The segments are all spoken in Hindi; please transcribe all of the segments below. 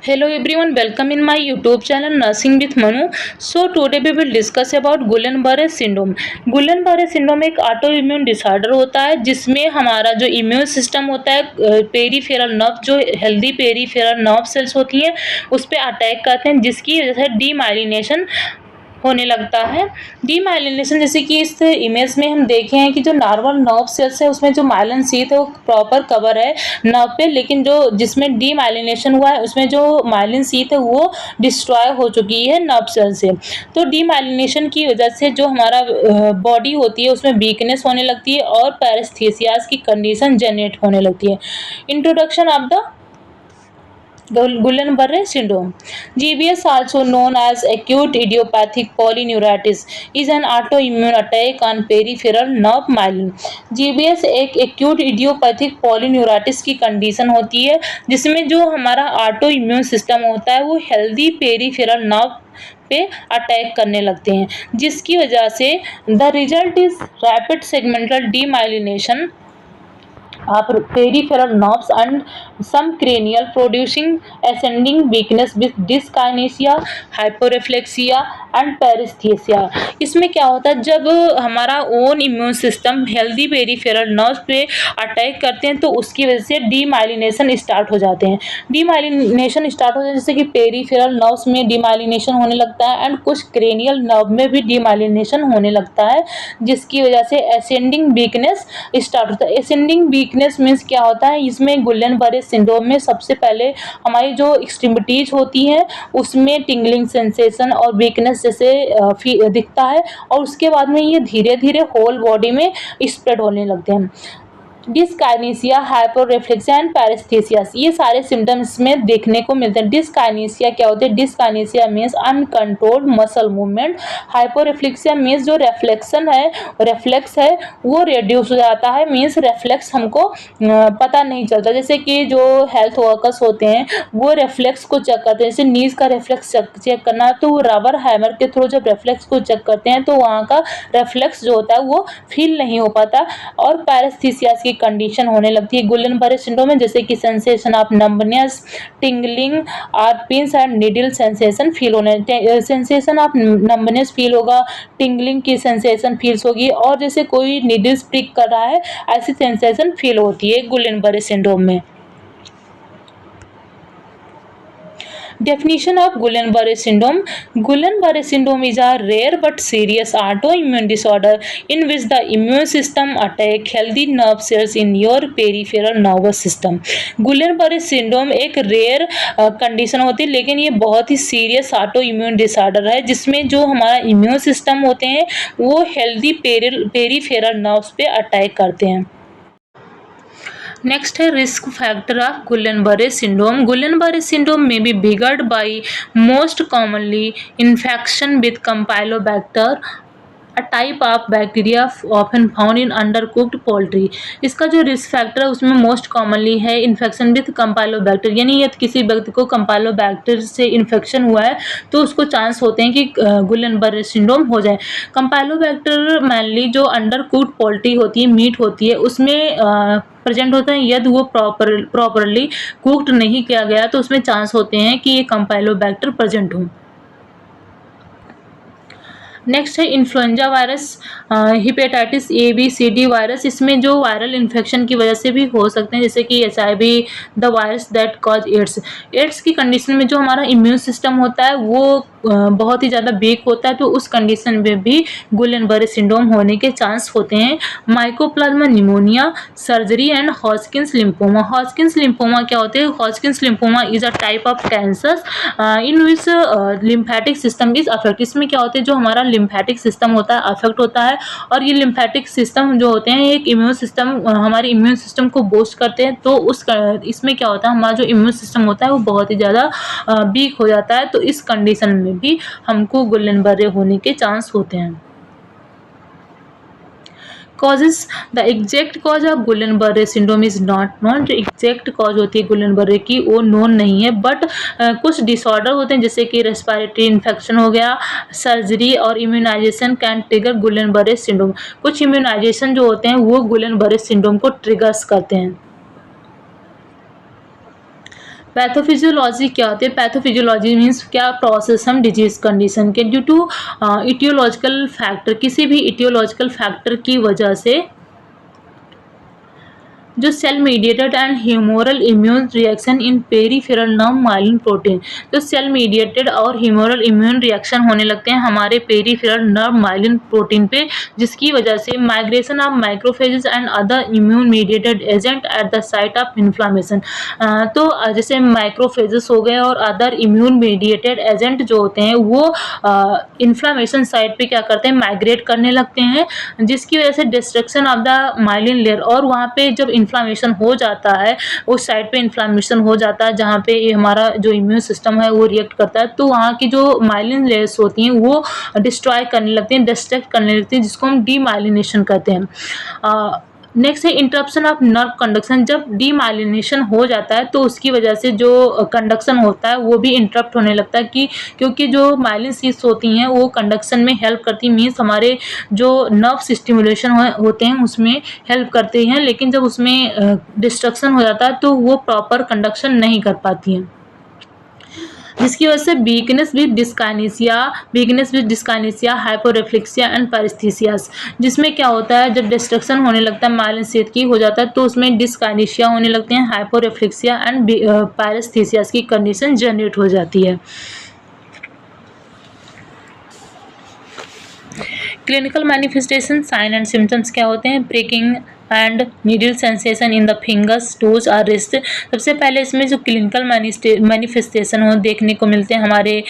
Hello everyone, welcome in my YouTube channel Nursing with Manu. So today we will discuss about Guillain-Barré syndrome. Guillain-Barré syndrome एक ऑटो इम्यून डिसऑर्डर होता है जिसमें हमारा जो इम्यून सिस्टम होता है पेरीफेरल नर्व जो हेल्दी पेरीफेरल नर्व सेल्स होती हैं उस पर अटैक करते हैं जिसकी वजह से डीमाइलिनेशन होने लगता है। डीमाइलिनेशन जैसे कि इस इमेज में हम देखे हैं कि जो नॉर्मल नर्व सेल्स है उसमें जो माइलिन शीथ है वो प्रॉपर कवर है नर्व पे, लेकिन जो जिसमें डीमाइलिनेशन हुआ है उसमें जो माइलिन शीथ है वो डिस्ट्रॉय हो चुकी है नर्व सेल से। तो डीमाइलिनेशन की वजह से जो हमारा बॉडी होती है उसमें वीकनेस होने लगती है और पैरेस्थीसियास की कंडीशन जनरेट होने लगती है। Introduction of the Guillain-Barré syndrome. GBS, also known as acute idiopathic polyneuritis, is an autoimmune attack on peripheral nerve myelin. GBS एक acute idiopathic polyneuritis की कंडीशन होती है जिसमें जो हमारा ऑटो इम्यून सिस्टम होता है वो हेल्दी पेरीफेरल नर्व पे अटैक करने लगते हैं जिसकी वजह से the result is rapid segmental demyelination of peripheral nerves and some cranial producing ascending weakness with dyskinesia, hyporeflexia and paresthesia. इसमें क्या होता है जब हमारा own immune system healthy peripheral nerves पे अटैक करते हैं तो उसकी वजह से डीमाइलिनेशन स्टार्ट हो जाते हैं। डीमाइलिनेशन स्टार्ट हो जाते हैं जैसे कि पेरीफेरल नर्व्स में डीमाइलिनेशन होने लगता है एंड कुछ क्रेनियल नर्व में भी डीमाइलिनेशन होने लगता है जिसकी वजह से असेंडिंग वीकनेस स्टार्ट होता है। असेंडिंग वीकनेस मीन्स क्या होता है, इसमें गुइलेन-बरे सिंड्रोम में सबसे पहले हमारी जो एक्सट्रीमिटीज होती हैं उसमें टिंगलिंग सेंसेशन और वीकनेस जैसे दिखता है और उसके बाद में ये धीरे धीरे होल बॉडी में स्प्रेड होने लगते हैं। डिस्काइनेसिया, हाइपोरेफ्लेक्सिया एंड पैरेस्थीसियास ये सारे सिम्टम्स में देखने को मिलते हैं। डिस्काइनेसिया क्या होते हैं? Dyskinesia means uncontrolled muscle movement. Hyporeflexia means जो रेफ्लेक्स है वो रिड्यूस हो जाता है, मीन्स रेफ्लेक्स हमको पता नहीं चलता। जैसे कि जो हेल्थ वर्कर्स होते हैं वो रेफ्लेक्स को चेक करते हैं, जैसे नीज का रेफ्लेक्स चेक करना है तो वो रबर हैमर के थ्रू जब रेफ्लेक्स को चेक करते हैं तो वहाँ का रेफ्लेक्स जो होता है वो फील नहीं हो पाता और पैरेस्थीसियास कंडीशन होने लगती है गुइलेन-बरे सिंड्रोम में, जैसे कि सेंसेशन ऑफ नंबनेस, टिंगलिंग और pins and needle sensation feel होने, सेंसेशन ऑफ नंबनेस फील होगा, टिंगलिंग की सेंसेशन फील्स होगी और जैसे कोई नीडल्स प्रिक कर रहा है ऐसी सेंसेशन फील होती है गुइलेन-बरे सिंड्रोम में। Definition of Guillain-Barré syndrome. Guillain-Barré syndrome is a rare but serious autoimmune disorder in which the immune system attack healthy nerve cells in your peripheral nervous system. Guillain-Barré syndrome एक रेयर कंडीशन होती है लेकिन ये बहुत ही सीरियस ऑटो इम्यून डिसऑर्डर है जिसमें जो हमारा इम्यून सिस्टम होते हैं वो हेल्दी पेरीफेरल नर्व्स पे अटैक करते हैं। नेक्स्ट है risk factor of Guillain Barré syndrome. Guillain Barré syndrome में be triggered by most commonly infection with Campylobacter, a type of bacteria often found in undercooked poultry. इसका जो रिस्क फैक्टर है उसमें मोस्ट कॉमनली है इन्फेक्शन विद कंपाइलोबैक्टर, यानी यदि किसी व्यक्ति को कंपाइलोबैक्टर से इन्फेक्शन हुआ है तो उसको चांस होते हैं कि गुइलेन-बरे सिंड्रोम हो जाए. कंपाइलोबैक्टर मेनली जो अंडरकुक्ड पोल्ट्री होती है, मीट होती है, उसमें प्रेजेंट होता है। यदि वो प्रॉपरली कुक्ड नहीं किया गया तो उसमें चांस होते हैं कि ये कंपाइलोबैक्टर प्रेजेंट हो. नेक्स्ट है influenza virus, hepatitis A B C D virus. इसमें जो वायरल इन्फेक्शन की वजह से भी हो सकते हैं जैसे कि HIV, the virus that cause AIDS. AIDS की कंडीशन में जो हमारा इम्यून सिस्टम होता है वो बहुत ही ज़्यादा वीक होता है तो उस कंडीशन में भी गुइलेन-बरे सिंड्रोम होने के चांस होते हैं. Mycoplasma pneumonia, surgery and Hodgkin's lymphoma. Hodgkin's lymphoma क्या होते हैं? Hodgkin's lymphoma is a type of cancer in which lymphatic system is affect. इसमें क्या होते हैं जो हमारा लिम्फेटिक सिस्टम होता है अफेक्ट होता है और ये लिम्फेटिक सिस्टम जो होते हैं एक इम्यून सिस्टम हमारे इम्यून सिस्टम को बूस्ट करते हैं तो इसमें क्या होता है हमारा जो इम्यून सिस्टम होता है वो बहुत ही ज़्यादा वीक हो जाता है तो इस कंडीशन में भी हमको गुइलेन-बरे होने के चांस होते हैं. Causes, the exact cause of Guillain Barré syndrome is not known. जो एग्जैक्ट कॉज होती है गुइलेन-बरे की वो नोन नहीं है बट कुछ डिसऑर्डर होते हैं जैसे कि रेस्पिरेटरी इन्फेक्शन हो गया, सर्जरी और इम्यूनाइजेशन कैन ट्रिगर गुइलेन-बरे सिंड्रोम. कुछ इम्यूनाइजेशन जो होते हैं वो गुइलेन-बरे सिंड्रोम को ट्रिगर्स करते हैं. पैथोफिजियोलॉजी क्या होती है? पैथोफिजियोलॉजी मीन्स क्या प्रोसेस हम डिजीज कंडीशन के ड्यू टू इटियोलॉजिकल फैक्टर, किसी भी इटियोलॉजिकल फैक्टर की वजह से जो cell mediated and humoral immune reaction in peripheral nerve myelin protein, जो सेल मीडिएटेड और ह्यूमोरल इम्यून रिएक्शन होने लगते हैं हमारे पेरीफेरल नर्व माइलिन प्रोटीन पे, जिसकी वजह से migration of microphages and other immune mediated agent at the site of inflammation. तो जैसे माइक्रोफेजेस हो गए और अदर इम्यून मीडिएटेड एजेंट जो होते हैं वो इन्फ्लामेशन साइट पे क्या करते हैं, माइग्रेट करने लगते हैं, जिसकी वजह से destruction of the myelin layer, और वहाँ पे जब इन्फ्लामेशन हो जाता है, उस साइड पे इन्फ्लामेशन हो जाता है जहाँ पे ये हमारा जो इम्यून सिस्टम है वो रिएक्ट करता है, तो वहाँ की जो माइलिन लेयर्स होती हैं वो डिस्ट्रॉय करने लगती हैं, डिस्ट्रक्ट करने लगती हैं, जिसको हम डीमाइलिनेशन कहते हैं। नेक्स्ट है इंटरप्शन ऑफ नर्व कंडक्शन। जब डीमाइलिनेशन हो जाता है तो उसकी वजह से जो कंडक्शन होता है वो भी इंटरप्ट होने लगता है, कि क्योंकि जो माइलिन शीट्स होती हैं वो कंडक्शन में हेल्प करती हैं, मीन्स हमारे जो नर्व स्टिमुलेशन होते हैं उसमें हेल्प करते हैं, लेकिन जब उसमें डिस्ट्रक्शन हो जाता है तो वो प्रॉपर कंडक्शन नहीं कर पाती हैं, जिसकी वजह से वीकनेस विद डिस्काइनेसिया, हाइपोरेफ्लेक्सिया एंड पैरेस्थीसियास, जिसमें क्या होता है जब डिस्ट्रक्शन होने लगता है माइलिन शीथ की हो जाता है तो उसमें डिस्काइनेसिया होने लगते हैं, हाइपोरेफ्लेक्सिया एंड पैरेस्थीसियास की कंडीशन जनरेट हो जाती है। Clinical manifestation sign and symptoms क्या होते हैं? Pricking and needle sensation in the fingers, toes और रिस्ट। सबसे पहले इसमें जो क्लिनिकल मैनिफेस्टेशन हो देखने को मिलते हैं हमारे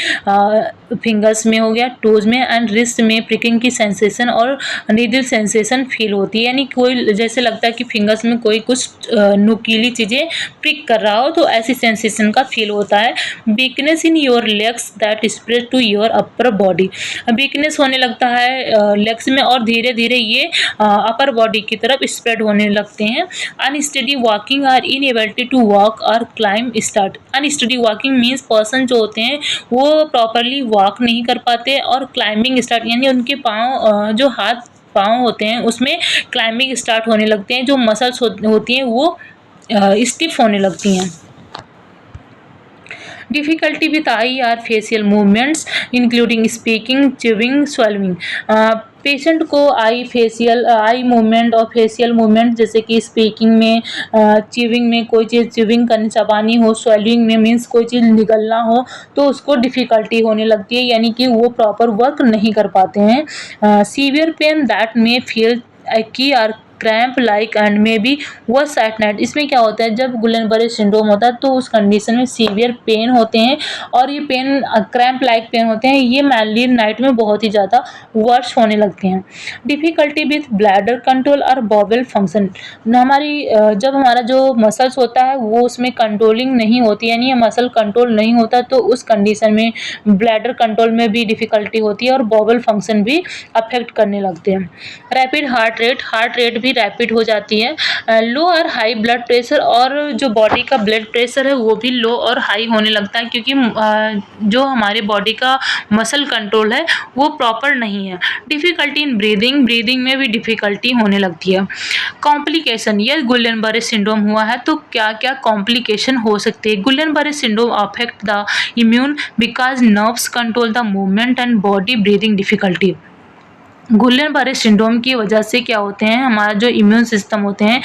फिंगर्स में हो गया, टोज में एंड रिस्ट में प्रिकिंग की सेंसेशन और नीडल सेंसेशन फील होती है, यानी कोई जैसे लगता है कि फिंगर्स में कोई कुछ नुकीली चीज़ें प्रिक कर रहा हो, तो ऐसी सेंसेशन का फील होता है। Weakness in your legs that spread to your upper body, weakness होने लगता है लेग्स में और धीरे धीरे ये अपर बॉडी की तरफ स्प्रेड होने लगते हैं। अनस्टडी वॉकिंग और इनएबिलिटी टू वॉक और climb start. Unsteady walking means person जो होते हैं वो प्रॉपरली वॉक नहीं कर पाते, और क्लाइंबिंग स्टार्ट यानी उनके पाँव जो हाथ पाँव होते हैं उसमें क्लाइंबिंग स्टार्ट होने लगते हैं, जो मसल्स होती हैं वो स्टिफ होने लगती हैं। Difficulty with eye or facial movements including speaking, chewing, swallowing. Patient को आई मूवमेंट और फेशियल मूवमेंट जैसे कि स्पीकिंग में, च्यूइंग में कोई चीज़ च्यूइंग करनी चबानी हो, स्वेलिंग में मीन्स कोई चीज़ निगलना हो तो उसको डिफ़िकल्टी होने लगती है, यानी कि वो प्रॉपर वर्क नहीं कर पाते हैं। सीवियर पेन दैट में फील एक्की और cramp like and may be verse at night. इसमें क्या होता है जब गुलेन-बरे सिंड्रोम होता है तो उस कंडीशन में सीवियर पेन होते हैं, और ये पेन क्रैम्प लाइक पेन होते हैं, ये मेनली नाइट में बहुत ही ज़्यादा वर्स होने लगते हैं। डिफ़िकल्टी विथ ब्लैडर कंट्रोल और बॉवल फंक्शन, हमारी जब हमारा जो मसल्स होता है वो उसमें कंट्रोलिंग नहीं होती, यानी ये मसल कंट्रोल नहीं होता, तो उस कंडीशन में ब्लैडर कंट्रोल में भी डिफ़िकल्टी होती है और बॉवल फंक्शन भी अफेक्ट करने लगते हैं। रैपिड हार्ट रेट भी रैपिड हो जाती है। लो और हाई ब्लड प्रेशर, और जो बॉडी का ब्लड प्रेशर है वो भी लो और हाई होने लगता है, क्योंकि जो हमारे बॉडी का मसल कंट्रोल है वो प्रॉपर नहीं है। डिफ़िकल्टी इन ब्रीदिंग में भी डिफ़िकल्टी होने लगती है। कॉम्प्लिकेशन, ये गुलेन-बरे सिंड्रोम हुआ है तो क्या क्या कॉम्प्लिकेशन हो सकते हैं? Guillain Barré syndrome affect the immune because nerves control the movement and body breathing difficulty. Guillain Barré syndrome की वजह से क्या होते हैं, हमारा जो इम्यून सिस्टम होते हैं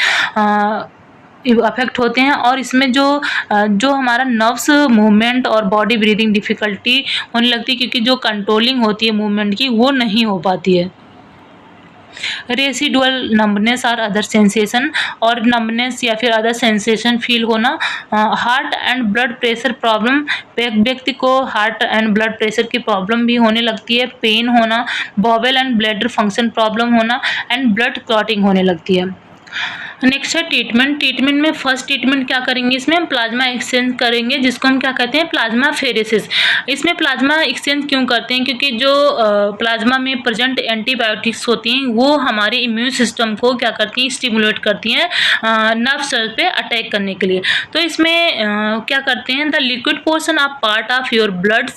अफेक्ट होते हैं, और इसमें जो हमारा नर्व्स मूवमेंट और बॉडी ब्रीदिंग डिफ़िकल्टी होने लगती है, क्योंकि जो कंट्रोलिंग होती है मूवमेंट की वो नहीं हो पाती है। रेसिडुअल नंबनेस और अदर सेंसेशन, और नंबनेस या फिर अदर सेंसेशन फील होना। Heart and blood pressure problem, व्यक्ति को हार्ट एंड ब्लड प्रेशर की प्रॉब्लम भी होने लगती है। पेन होना, bowel and bladder function problem होना एंड ब्लड क्लॉटिंग होने लगती है। नेक्स्ट है ट्रीटमेंट में फर्स्ट ट्रीटमेंट क्या करेंगे, इसमें हम प्लाज्मा एक्सचेंज करेंगे, जिसको हम क्या कहते हैं प्लाज्मा फेरेसिस। इसमें प्लाज्मा एक्सचेंज क्यों करते हैं, क्योंकि जो प्लाज्मा में प्रेजेंट एंटीबायोटिक्स होती हैं वो हमारे इम्यून सिस्टम को क्या करती हैं, स्टिमुलेट करती हैं नर्व सेल पे अटैक करने के लिए। तो इसमें क्या करते हैं, the liquid portion of part of your blood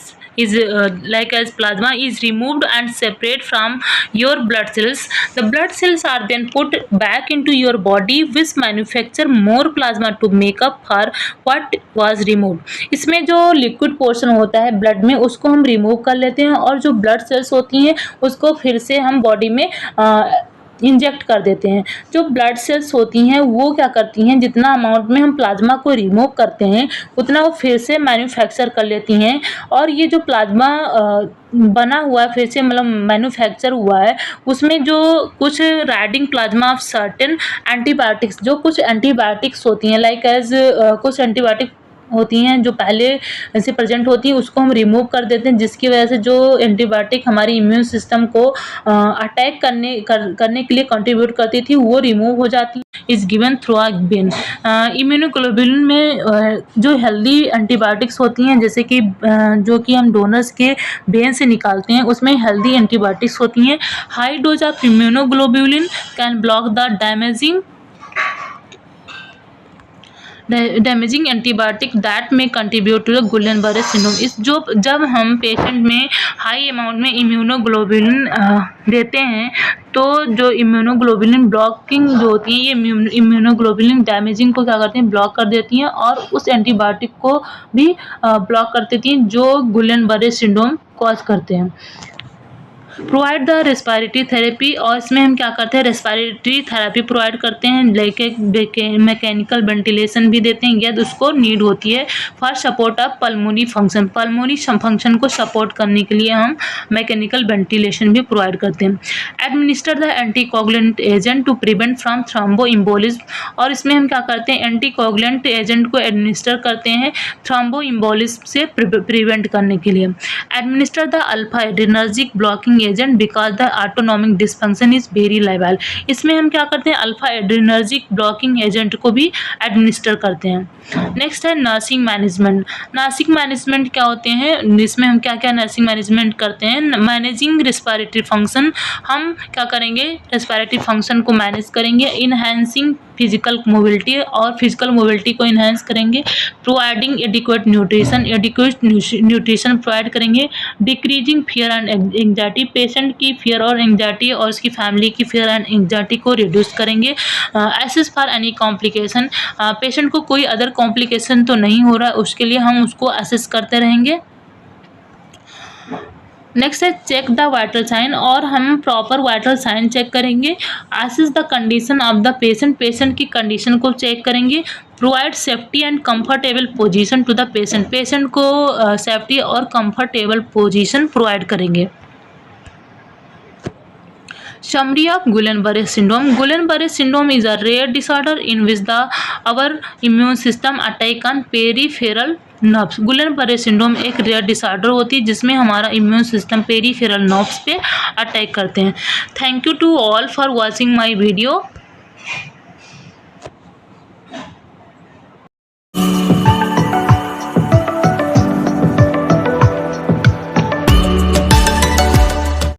is like as plasma is removed and separate from your blood cells. The blood cells are then put back into your body which manufacture more plasma to make up for what was removed. इसमें जो लिक्विड पोर्शन होता है ब्लड में उसको हम रिमूव कर लेते हैं और जो ब्लड सेल्स होती हैं उसको फिर से हम बॉडी में इंजेक्ट कर देते हैं। जो ब्लड सेल्स होती हैं वो क्या करती हैं, जितना अमाउंट में हम प्लाज्मा को रिमूव करते हैं उतना वो फिर से मैन्युफैक्चर कर लेती हैं और ये जो प्लाज्मा बना हुआ है फिर से मतलब मैन्युफैक्चर हुआ है उसमें जो कुछ riding plasma of certain antibiotics, जो कुछ एंटीबायोटिक्स होती हैं लाइक एज कुछ एंटीबायोटिक होती हैं जो पहले से प्रेजेंट होती हैं उसको हम रिमूव कर देते हैं जिसकी वजह से जो एंटीबायोटिक हमारी इम्यून सिस्टम को अटैक करने के लिए कंट्रीब्यूट करती थी वो रिमूव हो जाती है। Is given through a when. Immunoglobulin में जो हेल्दी एंटीबायोटिक्स होती हैं जैसे कि जो कि हम डोनर्स के वेन से निकालते हैं उसमें हेल्दी एंटीबायोटिक्स होती हैं। High dose of immunoglobulin can block the damaging antibiotic that में कंट्रीब्यूट टू द गुलेन-बरे सिंड्रोम। इस जो जब हम पेशेंट में हाई अमाउंट में इम्यूनोग्लोबुलिन देते हैं तो जो इम्यूनोग्लोबुलिन ब्लॉकिंग जो होती है ये इम्यूनोग्लोबुलिन डैमेजिंग को क्या करती हैं, ब्लॉक कर देती हैं और उस एंटीबायोटिक को भी ब्लॉक कर देती हैं जो गुलेन-बरे सिंड्रोम कॉज करते हैं। प्रोवाइड द रेस्पिरेटरी थेरेपी, और इसमें हम क्या करते हैं रेस्पिरेटरी थेरेपी प्रोवाइड करते हैं, लाइक मैकेनिकल वेंटिलेशन भी देते हैं यदि उसको नीड होती है। For support of pulmonary function को सपोर्ट करने के लिए हम मैकेनिकल वेंटिलेशन भी प्रोवाइड करते हैं। Administer the anticoagulant agent to prevent from thromboembolism, और इसमें हम क्या करते हैं एंटीकोगुलेंट एजेंट को एडमिनिस्टर करते हैं थ्रोम्बोइम्बोलिज्म से प्रिवेंट करने के लिए। Administer the alpha adrenergic blocking agent because the autonomic dysfunction is very liable. इसमें हम क्या करते हैं अल्फा एड्रेनर्जिक ब्लॉकिंग एजेंट को भी एडमिनिस्टर करते हैं। नेक्स्ट है नर्सिंग मैनेजमेंट। नर्सिंग मैनेजमेंट क्या होते हैं, इसमें हम क्या क्या नर्सिंग मैनेजमेंट करते हैं। मैनेजिंग रेस्पिरेटरी फंक्शन, हम क्या करेंगे रेस्पिरेटरी फंक्शन को मैनेज करेंगे। इनहेंसिंग फिजिकल मोबिलिटी, और फिजिकल मोबिलिटी को इन्हेंस करेंगे। प्रोवाइडिंग एडिक्वेट न्यूट्रिशन प्रोवाइड करेंगे। Decreasing fear and anxiety, patient की फियर और एंग्जाइटी और उसकी फैमिली की फियर एंड एंग्जाइटी को रिड्यूस करेंगे। Assess for any complication, patient को कोई अदर कॉम्प्लिकेशन तो नहीं हो रहा है उसके लिए हम उसको एसेस करते रहेंगे। नेक्स्ट है चेक द वाइटल साइन, और हम प्रॉपर वाइटल साइन चेक करेंगे। Assess the condition of the patient की कंडीशन को चेक करेंगे। Provide safety and comfortable position to the patient को सेफ्टी और कंफर्टेबल पोजीशन प्रोवाइड करेंगे। Summary of Guillain-Barré syndrome. Guillain-Barré syndrome is a rare disorder in which our immune system attack on peripheral nerves. Guillain Barré syndrome एक रेयर डिसऑर्डर होती है जिसमें हमारा इम्यून सिस्टम पेरीफेरल नर्व्स पे अटैक करते हैं। Thank you to all for watching my video.